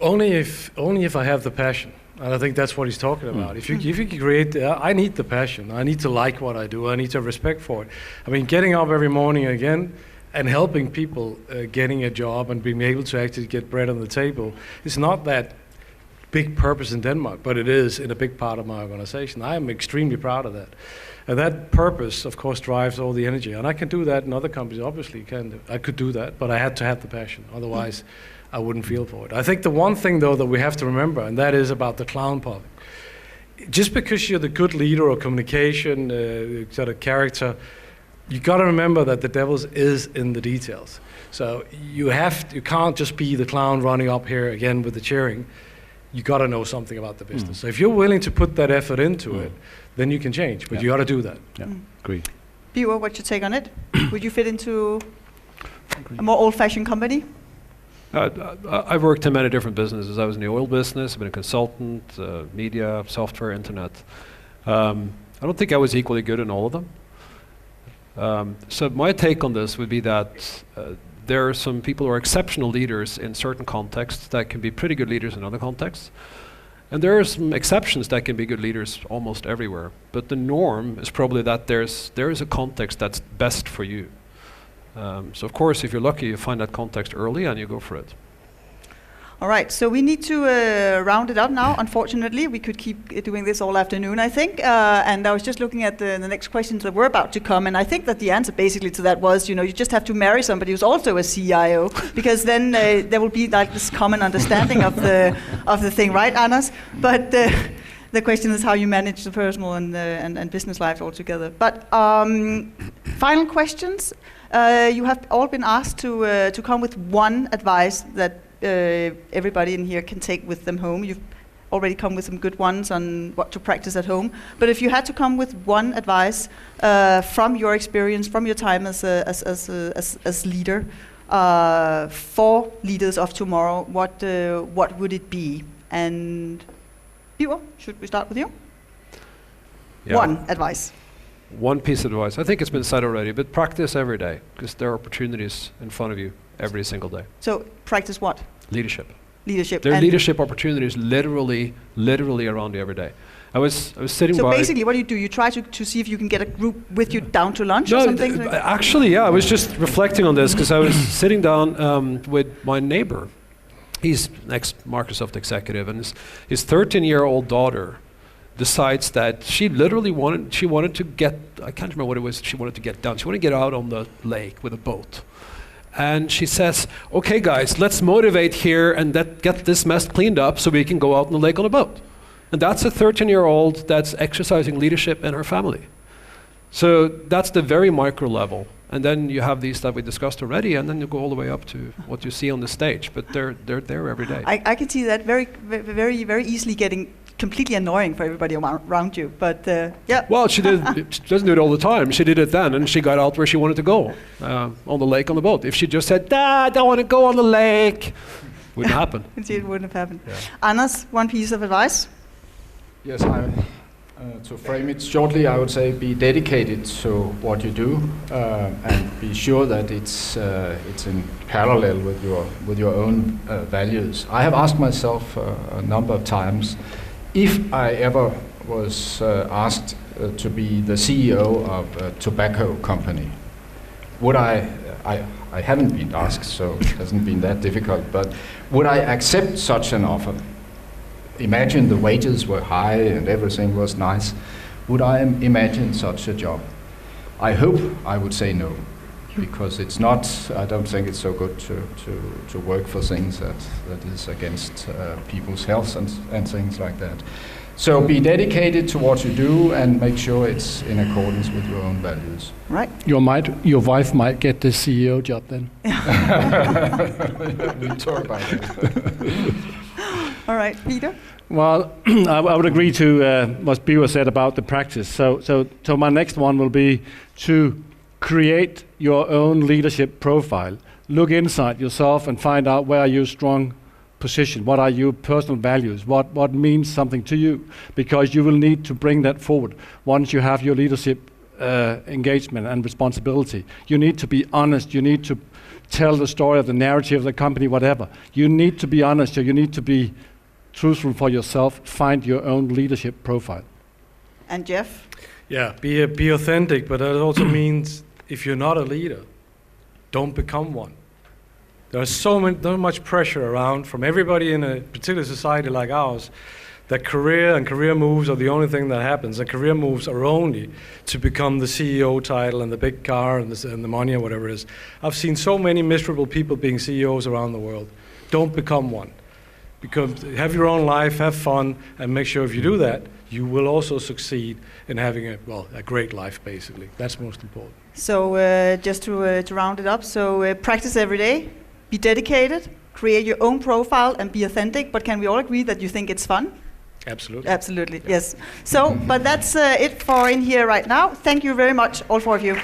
Only if I have the passion. And I think that's what he's talking about. If you can create, I need the passion. I need to like what I do. I need to have respect for it. I mean, getting up every morning again and helping people getting a job and being able to actually get bread on the table is not that big purpose in Denmark, but it is in a big part of my organization. I am extremely proud of that. And that purpose, of course, drives all the energy. And I can do that in other companies, obviously. I could do that, but I had to have the passion. Otherwise, I wouldn't feel for it. I think the one thing, though, that we have to remember, and that is about the clown public. Just because you're the good leader or communication sort of character, you got to remember that the devil is in the details. So you can't just be the clown running up here again with the cheering. You got to know something about the business. So if you're willing to put that effort into it, then you can change. But you got to do that. Yeah, agree. Birger, what's your take on it? Would you fit into a more old-fashioned company? I've worked in many different businesses. I was in the oil business, I've been a consultant, media, software, internet. I don't think I was equally good in all of them. So my take on this would be that there are some people who are exceptional leaders in certain contexts that can be pretty good leaders in other contexts. And there are some exceptions that can be good leaders almost everywhere. But the norm is probably that there is a context that's best for you. So of course, if you're lucky, you find that context early and you go for it. All right, so we need to round it up now. Unfortunately, we could keep doing this all afternoon, I think. And I was just looking at the next questions that were about to come, and I think that the answer basically to that was, you just have to marry somebody who's also a CIO, because then there will be like this common understanding of the thing, right, Anders? But the question is how you manage the personal and business life altogether. But final questions. You have all been asked to come with one advice that everybody in here can take with them home. You've already come with some good ones on what to practice at home. But if you had to come with one advice from your experience, from your time as leader, for leaders of tomorrow, what would it be? And Birger, should we start with you? Yeah. One advice. One piece of advice. I think it's been said already, but practice every day, because there are opportunities in front of you every single day. So practice what? Leadership. Leadership. There are leadership opportunities literally around you every day. I was sitting by... So basically what do? You try to see if you can get a group with you down to lunch or something? Actually, yeah, I was just reflecting on this, because I was sitting down with my neighbor. He's an ex-Microsoft executive, and his 13-year-old daughter decides that she literally wanted to get, I can't remember what it was she wanted to get done. She wanted to get out on the lake with a boat. And she says, okay guys, let's motivate here and get this mess cleaned up so we can go out on the lake on a boat. And that's a 13-year-old that's exercising leadership in her family. So that's the very micro level. And then you have these that we discussed already, and then you go all the way up to what you see on the stage. But they're there every day. I can see that very, very easily getting completely annoying for everybody around you. But yeah. Well, she doesn't do it all the time. She did it then, and she got out where she wanted to go, on the lake, on the boat. If she just said, "Dad, I don't want to go on the lake," wouldn't happen. It wouldn't have happened. Yeah. Anders, one piece of advice. Yes, to frame it shortly, I would say be dedicated to what you do, and be sure that it's in parallel with your own values. I have asked myself a number of times if I ever was asked to be the CEO of a tobacco company. Would I haven't been asked, so it hasn't been that difficult, but would I accept such an offer? Imagine the wages were high and everything was nice. Would I imagine such a job? I hope I would say no, because it's not, I don't think it's so good to work for things that is against people's health and things like that. So be dedicated to what you do and make sure it's in accordance with your own values. Right. Your wife might get the CEO job then. We'll talk about it. All right, Peter? Well, I would agree to what Birger said about the practice. So my next one will be to create your own leadership profile. Look inside yourself and find out where are your strong position, what are your personal values, what means something to you, because you will need to bring that forward once you have your leadership engagement and responsibility. You need to be honest, you need to tell the story of the narrative of the company, whatever. You need to be honest, or you need to be truthful for yourself, find your own leadership profile. And Jeff? Yeah, be authentic, but that also means if you're not a leader, don't become one. There's so much pressure around from everybody in a particular society like ours that career and career moves are the only thing that happens. And career moves are only to become the CEO title and the big car and the money or whatever it is. I've seen so many miserable people being CEOs around the world. Don't become one. Have your own life, have fun, and make sure if you do that, you will also succeed in having a great life, basically. That's most important. So just to round it up, so practice every day, be dedicated, create your own profile, and be authentic. But can we all agree that you think it's fun? Absolutely. Absolutely, yes. So, but that's it for in here right now. Thank you very much, all four of you.